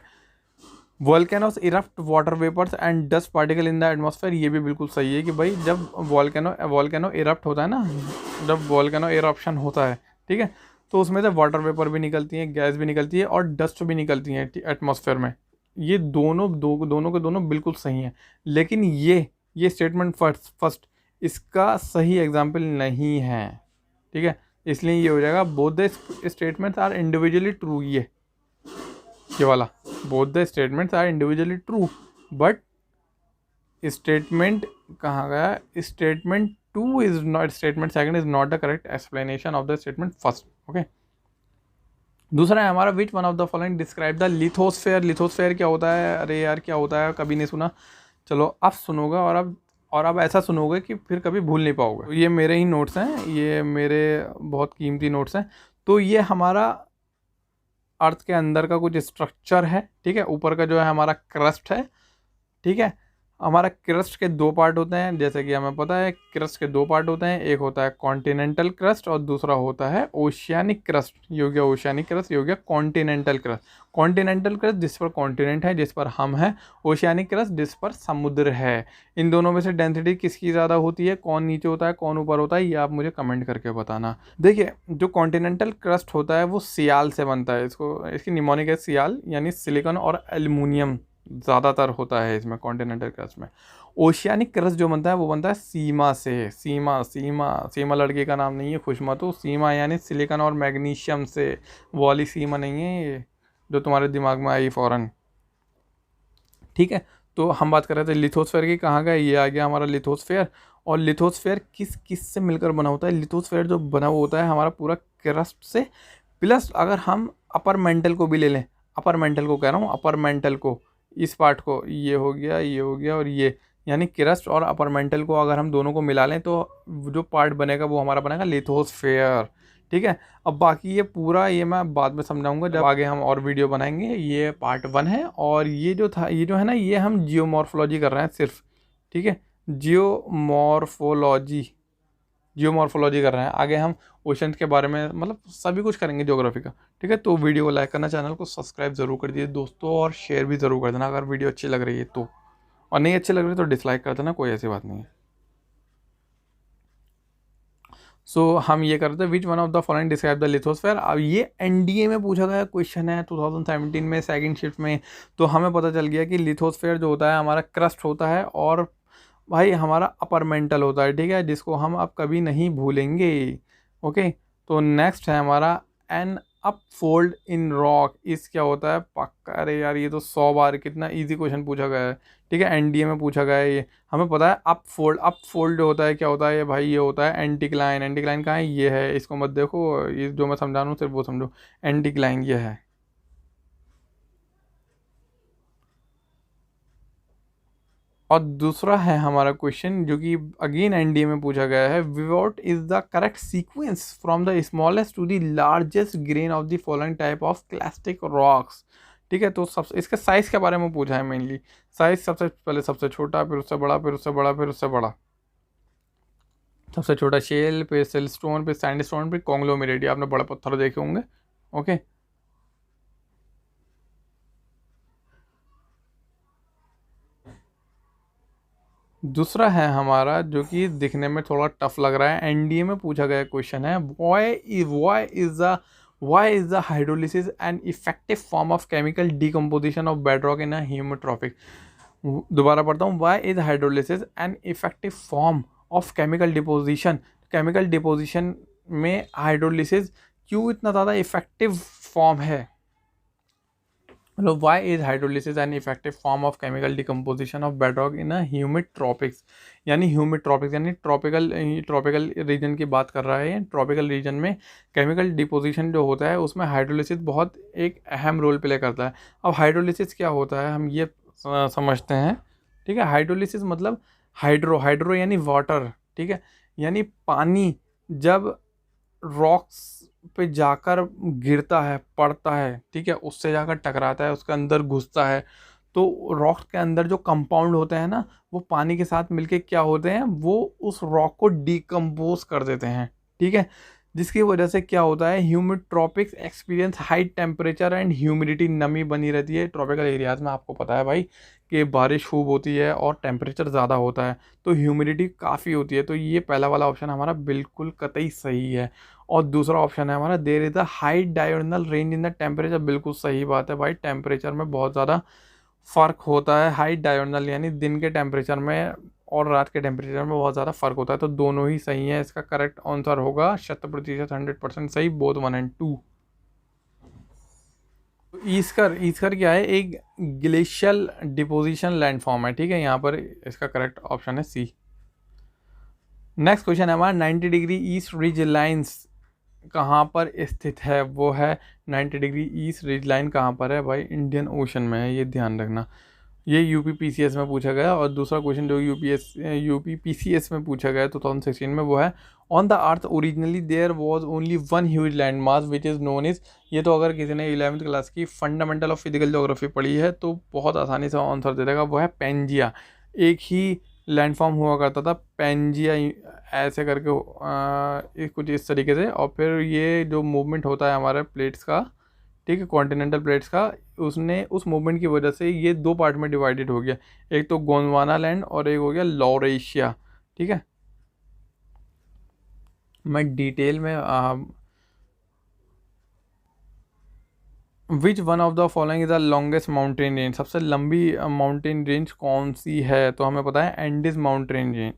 Volcanoes erupt water vapours and dust particle in the atmosphere, ये भी बिल्कुल सही है कि भाई जब वोल्केनो इरप्ट होता है ना, जब वोल्केनो इरप्शन होता है, ठीक है, तो उसमें से वाटर वेपर भी निकलती है, गैस भी निकलती है और डस्ट भी निकलती है एटमॉस्फेयर में। ये दोनों के दोनों बिल्कुल सही हैं। लेकिन ये स्टेटमेंट फर्स्ट इसका सही एग्जाम्पल नहीं है, ठीक है, इसलिए ये हो जाएगा both the statements are individually true. ये वाला both the statements are individually true, but statement कहाँ गया, statement two is not, statement second is not the correct explanation of the statement first. Okay, दूसरा है हमारा which one of the following describe the lithosphere. Lithosphere क्या होता है, अरे यार क्या होता है, कभी नहीं सुना। चलो अब सुनोगे और अब ऐसा सुनोगे कि फिर कभी भूल नहीं पाओगे। तो ये मेरे ही नोट्स हैं, ये मेरे बहुत कीमती नोट्स हैं। तो ये हमारा अर्थ के अंदर का कुछ स्ट्रक्चर है, ठीक है, ऊपर का जो है हमारा क्रस्ट है, ठीक है। हमारा क्रस्ट के दो पार्ट होते हैं, जैसे कि हमें पता है क्रस्ट के दो पार्ट होते हैं, एक होता है कॉन्टिनेंटल क्रस्ट और दूसरा होता है ओशियानिक क्रस्ट। ये हो गया ओशियानिक क्रस्ट, ये हो गया कॉन्टिनेंटल क्रस्ट। कॉन्टिनेंटल क्रस्ट जिस पर कॉन्टिनेंट है, जिस पर हम हैं, ओशियानिक क्रस्ट जिस पर समुद्र है। इन दोनों में से डेंसिटी किसकी ज़्यादा होती है, कौन नीचे होता है कौन ऊपर होता है, ये आप मुझे कमेंट करके बताना। देखिए जो कॉन्टिनेंटल क्रस्ट होता है वो सियाल से बनता है, इसकी निमोनिक है सियाल, यानी सिलिकॉन और एल्युमिनियम ज़्यादातर होता है इसमें कॉन्टिनेंटल क्रस्ट में। ओशियानिक क्रस्ट जो बनता है वो बनता है सीमा से। सीमा लड़के का नाम नहीं है, खुश मत हो। सीमा यानी सिलिकॉन और मैग्नीशियम से, वो वाली सीमा नहीं है ये जो तुम्हारे दिमाग में आई फ़ौरन, ठीक है। तो हम बात कर रहे थे लिथोस्फेयर की, कहाँ गया, ये आ गया हमारा लिथोस्फेयर। और लिथोस्फेयर किस किस से मिलकर बना होता है, लिथोस्फेयर जो बना हुआ होता है हमारा पूरा क्रस्ट से, प्लस अगर हम अपर मेंटल को भी ले लें, अपर मेंटल को कह रहा हूँ, अपर मेंटल को, इस पार्ट को, ये हो गया ये हो गया और ये, यानी क्रस्ट और अपर मेंटल को अगर हम दोनों को मिला लें तो जो पार्ट बनेगा वो हमारा बनेगा लिथोस्फेयर, ठीक है। अब बाकी ये पूरा ये मैं बाद में समझाऊंगा जब आगे हम और वीडियो बनाएंगे। ये पार्ट 1 है और ये जो था, ये जो है ना, ये हम जियोमॉर्फोलॉजी कर रहे हैं सिर्फ, ठीक है, जियोमॉर्फोलॉजी कर रहे हैं। आगे हम ओशन के बारे में मतलब सभी कुछ करेंगे ज्योग्राफी का, ठीक है। तो वीडियो को लाइक करना, चैनल को सब्सक्राइब जरूर कर दीजिए दोस्तों, और शेयर भी ज़रूर कर देना अगर वीडियो अच्छी लग रही है तो, और नहीं अच्छी लग रही तो डिसलाइक कर देना, कोई ऐसी बात नहीं है। हम ये करते हैं विच one of the following describe the lithosphere. अब ये एनडीए में पूछा गया क्वेश्चन है 2017 में सेकंड शिफ्ट में। तो हमें पता चल गया कि लिथोस्फेयर जो होता है हमारा क्रस्ट होता है और भाई हमारा अपर मेंटल होता है, ठीक है, जिसको हम अब कभी नहीं भूलेंगे। ओके, तो नेक्स्ट है हमारा an up fold in rock is क्या होता है, पक्का, अरे यार ये तो 100 बार कितना इजी क्वेश्चन पूछा गया है, ठीक है, एनडीए में पूछा गया है ये। हमें पता है अप फोल्ड जो होता है क्या होता है ये, भाई ये होता है एंटीक्लाइन। एंटीक्लाइन कहाँ है, ये है, इसको मत देखो, ये जो मैं समझा रहा हूँ सिर्फ वो समझो, एंटीक्लाइन ये है। और दूसरा है हमारा क्वेश्चन जो कि अगेन एनडीए में पूछा गया है, what is the correct sequence from the smallest to the largest grain of the following type of clastic rocks, ठीक है। तो सब इसके साइज़ के बारे में पूछा है मेनली, साइज़ सबसे पहले सबसे छोटा, फिर उससे बड़ा, फिर उससे बड़ा, फिर उससे बड़ा, सबसे छोटा शेल, फिर सिलस्टोन, फिर सैंडस्टोन, फिर कॉन्ग्लोमेरेट, आपने बड़े पत्थर देखे होंगे। ओके, दूसरा है हमारा जो कि दिखने में थोड़ा टफ लग रहा है, एनडीए में पूछा गया क्वेश्चन है, why is the hydrolysis an effective form of chemical decomposition of bedrock in a hemetropic। दोबारा पढ़ता हूँ, why is hydrolysis an effective form of chemical deposition। Chemical deposition में हाइड्रोलिसिस क्यों इतना ज़्यादा इफेक्टिव फॉर्म है, मतलब why is hydrolysis an effective form of chemical decomposition of bedrock in a humid tropics। यानी humid tropics यानी ट्रॉपिकल रीजन की बात कर रहा है। ट्रॉपिकल रीजन में केमिकल डिपोजिशन जो होता है उसमें हाइड्रोलिसिस बहुत एक अहम रोल प्ले करता है। अब हाइड्रोलिसिस क्या होता है हम ये समझते हैं, ठीक है। हाइड्रोलिसिस मतलब हाइड्रो यानी वाटर, ठीक है, यानी पानी जब रॉक्स पे जाकर गिरता है, पड़ता है, ठीक है, उससे जाकर टकराता है, उसके अंदर घुसता है, तो रॉक के अंदर जो कंपाउंड होते हैं ना वो पानी के साथ मिलके क्या होते हैं, वो उस रॉक को डिकम्पोज कर देते हैं, ठीक है। जिसकी वजह से क्या होता है, humid tropics experience high temperature and humidity, नमी बनी रहती है ट्रॉपिकल एरियाज में। आपको पता है भाई कि बारिश खूब होती है और टेम्परेचर ज़्यादा होता है, तो ह्यूमिडिटी काफ़ी होती है। तो ये पहला वाला ऑप्शन हमारा बिल्कुल कतई सही है। और दूसरा ऑप्शन है हमारा, there is a high diagonal range in the temperature, बिल्कुल सही बात है भाई, टेम्परेचर में बहुत ज़्यादा फ़र्क होता है। हाई डायगोनल यानी दिन के टेम्परेचर में और रात के टेम्परेचर में बहुत ज़्यादा फ़र्क होता है। तो दोनों ही सही हैं। इसका करेक्ट आंसर होगा 100%, 100% सही, बोथ 1 और 2। तो ईस्कर, ईस्कर क्या है, एक ग्लेशियल डिपोजिशन लैंडफॉर्म है, ठीक है। यहाँ पर इसका करेक्ट ऑप्शन है सी। नेक्स्ट क्वेश्चन है हमारा, 90 डिग्री ईस्ट रिज लाइन्स कहाँ पर स्थित है? वो है 90 डिग्री ईस्ट रिज लाइन कहाँ पर है भाई? इंडियन ओशन में है, ये ध्यान रखना। ये यूपी पीसीएस में पूछा गया। और दूसरा क्वेश्चन जो यूपी पीसीएस में पूछा गया 2016 में, वो है on the earth originally there was only one huge land mass which is known is. ये तो अगर किसी ने 11वीं क्लास की फंडामेंटल ऑफ फिजिकल ज्योग्राफी पढ़ी है तो बहुत आसानी से आंसर दे देगा, वो है पेंजिया। एक ही लैंडफॉर्म हुआ करता था पेंजिया, ऐसे करके कुछ इस तरीके से। और फिर ये जो मूवमेंट होता है हमारे प्लेट्स का, ठीक है, कॉन्टिनेंटल प्लेट्स का, उसने उस मूवमेंट की वजह से ये दो पार्ट में डिवाइडेड हो गया। एक तो गोंडवाना लैंड और एक हो गया लॉरेशिया, ठीक है। मैं डिटेल में विच one of the following is the longest mountain range, सबसे लंबी माउंटेन रेंज कौन सी है? तो हमें पता है एंडीज माउंटेन रेंज।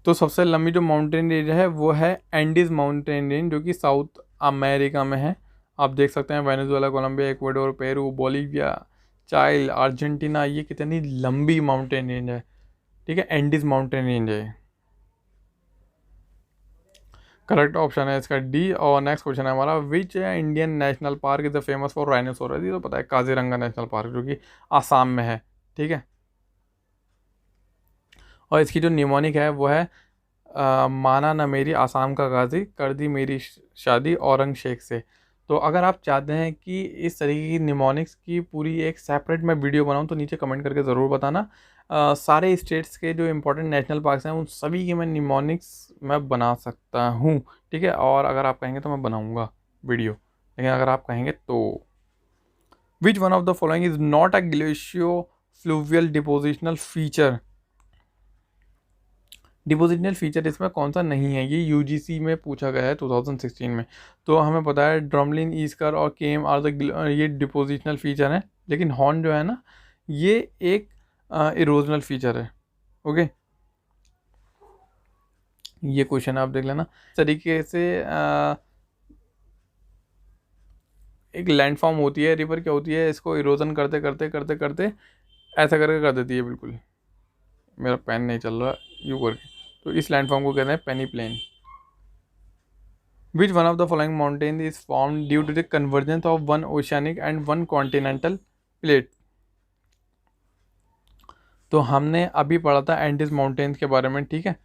तो सबसे लंबी जो माउंटेन रेंज है वो है एंडीज माउंटेन रेंज, जो कि साउथ अमेरिका में है। आप देख सकते हैं Venezuela, Colombia, Ecuador, Peru, Bolivia, Chile, Argentina, ये कितनी लंबी माउंटेन रेंज है, ठीक है, एंडीज माउंटेन रेंज है। करेक्ट ऑप्शन है इसका डी। और नेक्स्ट क्वेश्चन है हमारा, which Indian national park is the famous for rhinoceros? ये तो पता है, काजीरंगा नेशनल पार्क, जो कि आसाम में है, ठीक है। और इसकी जो निमोनिक है वो है माना न मेरी आसाम का गाजी, कर दी मेरी शादी औरंगजेब से। तो अगर आप चाहते हैं कि इस तरीके की निमोनिक्स की पूरी एक सेपरेट मैं वीडियो बनाऊं तो नीचे कमेंट करके ज़रूर बताना। सारे स्टेट्स के जो इंपॉर्टेंट नेशनल पार्क्स हैं उन सभी की मैं निमोनिक्स मैं बना सकता हूं, ठीक है। और अगर आप कहेंगे तो मैं बनाऊंगा वीडियो, लेकिन अगर आप कहेंगे तो। Which one of the following is not a glacio fluvial depositional feature? Depositional feature इसमें कौन सा नहीं है? ये यूजीसी में पूछा गया है 2016 में। तो हमें पता है ड्रमलिन, ईस्कर और केम आर द ये डिपोजिशनल फीचर हैं, लेकिन हॉर्न जो है ना ये एक इरोजनल फीचर है, ओके। ये क्वेश्चन आप देख लेना। इस तरीके से एक लैंडफॉर्म होती है, रिवर क्या होती है, इसको इरोजन करते करते करते करते ऐसा करके कर देती है। बिल्कुल मेरा पेन नहीं चल रहा यू करके। तो इस लैंडफॉर्म को कहते हैं पेनी plane. Which one of the following mountain is formed due to the convergence of one oceanic and one continental plate? तो हमने अभी पढ़ा था एंडीज माउंटेन्स के बारे में, ठीक है,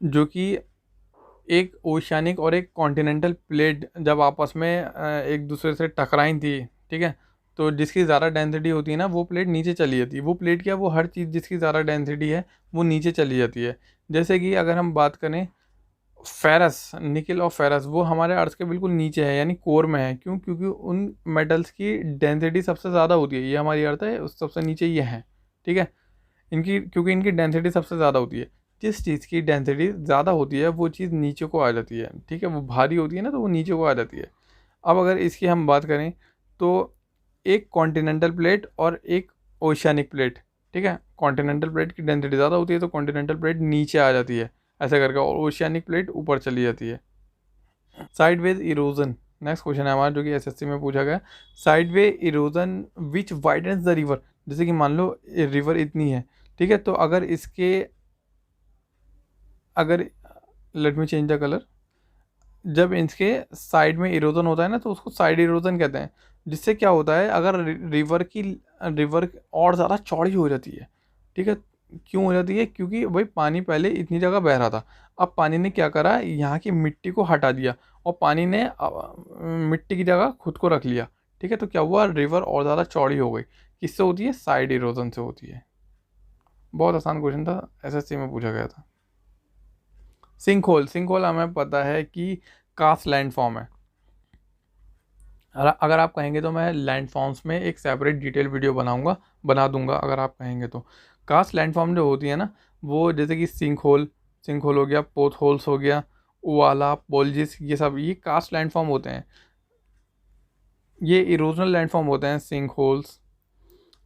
जो कि एक ओशियानिक और एक कॉन्टिनेंटल प्लेट जब आपस में एक दूसरे से टकराई थी, ठीक है, तो जिसकी ज़्यादा डेंसिटी होती है ना वो प्लेट नीचे चली जाती है। वो प्लेट क्या, वो हर चीज़ जिसकी ज़्यादा डेंसिटी है वो नीचे चली जाती है। जैसे कि अगर हम बात करें फेरस, निकल और फेरस, वो हमारे अर्थ के बिल्कुल नीचे है, यानी कोर में है। क्यों? क्योंकि उन मेटल्स की डेंसिटी सबसे ज़्यादा होती है। ये हमारी अर्थ है, उस सबसे नीचे ये है, ठीक है। इनकी, क्योंकि इनकी डेंसिटी सबसे ज़्यादा होती है। जिस चीज़ की डेंसिटी ज़्यादा होती है वो चीज़ नीचे को आ जाती है, ठीक है, वो भारी होती है ना तो वो नीचे को आ जाती है। अब अगर इसकी हम बात करें तो एक कॉन्टिनेंटल प्लेट और एक ओशियानिक प्लेट, ठीक है, कॉन्टिनेंटल प्लेट की डेंसिटी ज़्यादा होती है तो कॉन्टिनेंटल प्लेट नीचे आ जाती है ऐसे करके, और ओशियानिक प्लेट ऊपर चली जाती है। साइडवेज इरोजन, नेक्स्ट क्वेश्चन है हमारा जो कि एसएससी में पूछा गया। Sideways erosion which widens the river, जैसे कि मान लो रिवर इतनी है, ठीक है, तो अगर इसके, अगर let me change the colour, जब इसके साइड में इरोजन होता है ना तो उसको साइड इरोजन कहते हैं। जिससे क्या होता है, अगर रिवर और ज़्यादा चौड़ी हो जाती है, ठीक है, क्यों हो जाती है? क्योंकि भाई पानी पहले इतनी जगह बह रहा था, अब पानी ने क्या करा, यहाँ की मिट्टी को हटा दिया और पानी ने मिट्टी की जगह खुद को रख लिया, ठीक है। तो क्या हुआ, रिवर और ज़्यादा चौड़ी हो गई। किससे होती है? साइड इरोजन से होती है। बहुत आसान क्वेश्चन था, एसएससी में पूछा गया था। सिंक होल हमें पता है कि कास्ट लैंडफॉर्म है। अगर आप कहेंगे तो मैं लैंडफॉर्म्स में एक सेपरेट डिटेल वीडियो बना दूंगा अगर आप कहेंगे तो। कास्ट लैंडफॉर्म जो होती है ना, वो जैसे कि सिंक होल हो गया, पोथ होल्स हो गया, उवाला, पोल्जिस, ये सब ये कास्ट लैंडफॉर्म होते हैं। ये इरोजनल लैंडफॉर्म होते हैं, सिंक होल्स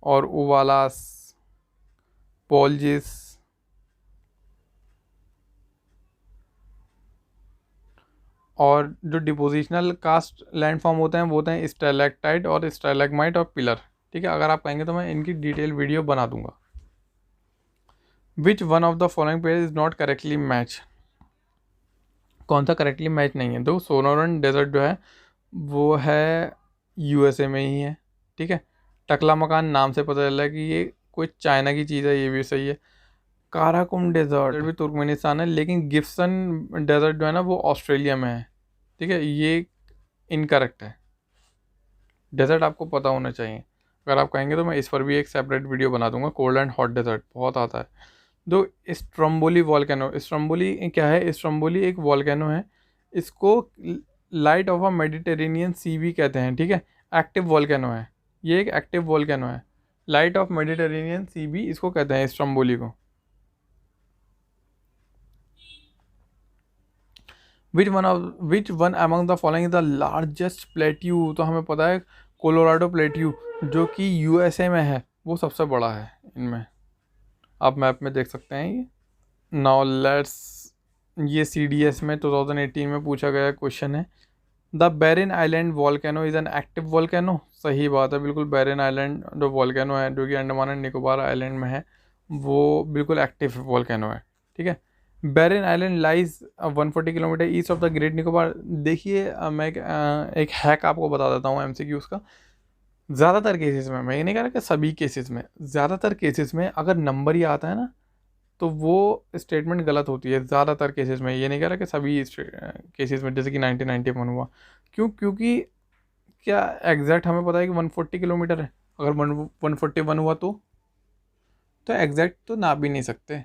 और उवालास, पोल्जिस। और जो डिपोजिशनल कास्ट लैंडफॉर्म होते हैं वो होते हैं स्टैलेक्टाइट और स्टैलेग्माइट और पिलर। ठीक है, अगर आप कहेंगे तो मैं इनकी डिटेल वीडियो बना दूंगा। विच one of the following pair is not correctly match, कौन सा करेक्टली मैच नहीं है? तो सोनोरन डेजर्ट जो है वो है यूएसए में ही है। ठीक है, टकला मकान नाम से पता चल रहा है कि ये कोई चाइना की चीज़ है, ये भी सही है। काराकुम डेजर्ट भी तुर्कमेनिस्तान है, लेकिन गिब्सन डेजर्ट जो है ना वो ऑस्ट्रेलिया में है। ठीक है, ये इनकरेक्ट है। डेजर्ट आपको पता होना चाहिए। अगर आप कहेंगे तो मैं इस पर भी एक सेपरेट वीडियो बना दूंगा। कोल्ड एंड हॉट डेजर्ट बहुत आता है। दो स्ट्रोम्बोली वॉल्केनो, स्ट्रोम्बोली क्या है? स्ट्रोम्बोली एक वॉल्केनो है, इसको लाइट ऑफ अ मेडिटेरेनियन सी भी कहते हैं। ठीक है, एक्टिव वॉल्केनो है, ये एक एक्टिव वॉल्केनो है। लाइट ऑफ मेडिटेरेनियन सी भी इसको कहते हैं, स्ट्रोम्बोली को। Which one among the following the largest plateau? तो हमें पता है कोलोराडो प्लेट्यू जो कि यूएसए में है, वो सबसे बड़ा है इनमें। आप मैप में देख सकते हैं ये। नाउ लेट्स, ये CDS में 2018 में पूछा गया क्वेश्चन है। The Barren Island volcano is an active volcano. सही बात है, बिल्कुल। बैरन आइलैंड जो वॉल्केनो है जो कि अंडमान एंड निकोबार आइलैंड में है, वो बिल्कुल एक्टिव वॉल्केनो है। ठीक है, Barren Island lies 140 kilometre east of the Great Nicobar. देखिए मैं एक हैक आपको बता देता हूँ MCQs का। ज़्यादातर केसेस में, मैं ये नहीं कह रहा कि सभी केसेस में, ज़्यादातर केसेस में अगर नंबर ही आता है ना तो वो स्टेटमेंट गलत होती है। ज़्यादातर केसेस में, ये नहीं कह रहा कि सभी केसेस में, जैसे कि 1991 हुआ। क्योंकि क्या एग्जैक्ट हमें पता है कि 140 किलोमीटर है। अगर 141 हुआ तो एग्जैक्ट तो ना भी नहीं सकते।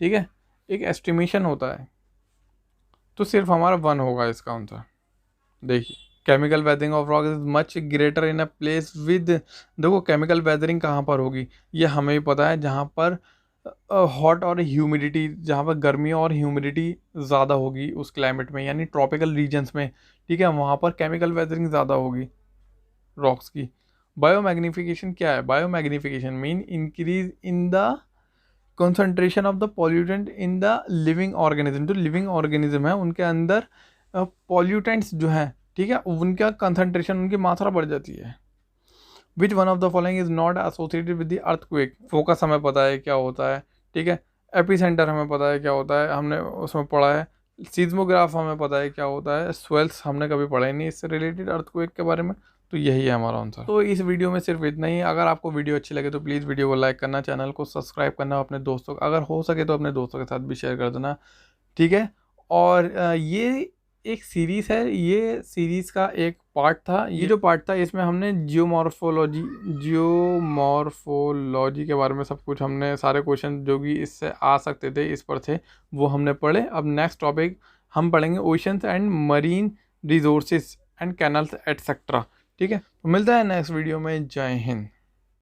ठीक है, एक एस्टिमेशन होता है, तो सिर्फ हमारा 1 होगा इसका आंसर। देखिए, chemical weathering of rock is much greater in a place with, देखो केमिकल वेदरिंग कहाँ पर होगी ये हमें भी पता है, जहाँ पर हॉट और ह्यूमिडिटी, जहाँ पर गर्मी और ह्यूमिडिटी ज़्यादा होगी उस क्लाइमेट में, यानी ट्रॉपिकल रीजन्स में। ठीक है, वहाँ पर केमिकल वेदरिंग ज़्यादा होगी रॉक्स की। बायोमैग्निफिकेशन क्या है? Biomagnification mean increase in the concentration of the pollutant in the living organism. जो लिविंग ऑर्गेनिज्म है उनके अंदर पॉल्यूटेंट्स जो हैं, ठीक है, उनका कंसंट्रेशन, उनकी मात्रा बढ़ जाती है। विच one of the following is not associated with the earthquake? Focus हमें पता है क्या होता है। ठीक है, एपिसेंटर हमें पता है क्या होता है, हमने उसमें पढ़ा है। सीज्मोग्राफ हमें पता है क्या होता है। स्वेल्स हमने कभी पढ़ा ही नहीं इससे रिलेटेड अर्थक्वेक के बारे में। तो यही है हमारा आंसर। तो इस वीडियो में सिर्फ इतना ही। अगर आपको वीडियो अच्छी लगे तो प्लीज़ वीडियो को लाइक करना, चैनल को सब्सक्राइब करना, अपने दोस्तों को अगर हो सके तो अपने दोस्तों के साथ भी शेयर कर देना। ठीक है, और ये एक सीरीज़ है, ये सीरीज़ का एक पार्ट था। ये जो पार्ट था इसमें हमने जियोमॉर्फोलॉजी के बारे में सब कुछ, हमने सारे क्वेश्चन जो भी इससे आ सकते थे इस पर थे वो हमने पढ़े। अब नेक्स्ट टॉपिक हम पढ़ेंगे oceans and marine resources and canals etcetera. ठीक है, तो मिलता है नेक्स्ट वीडियो में। जय हिंद।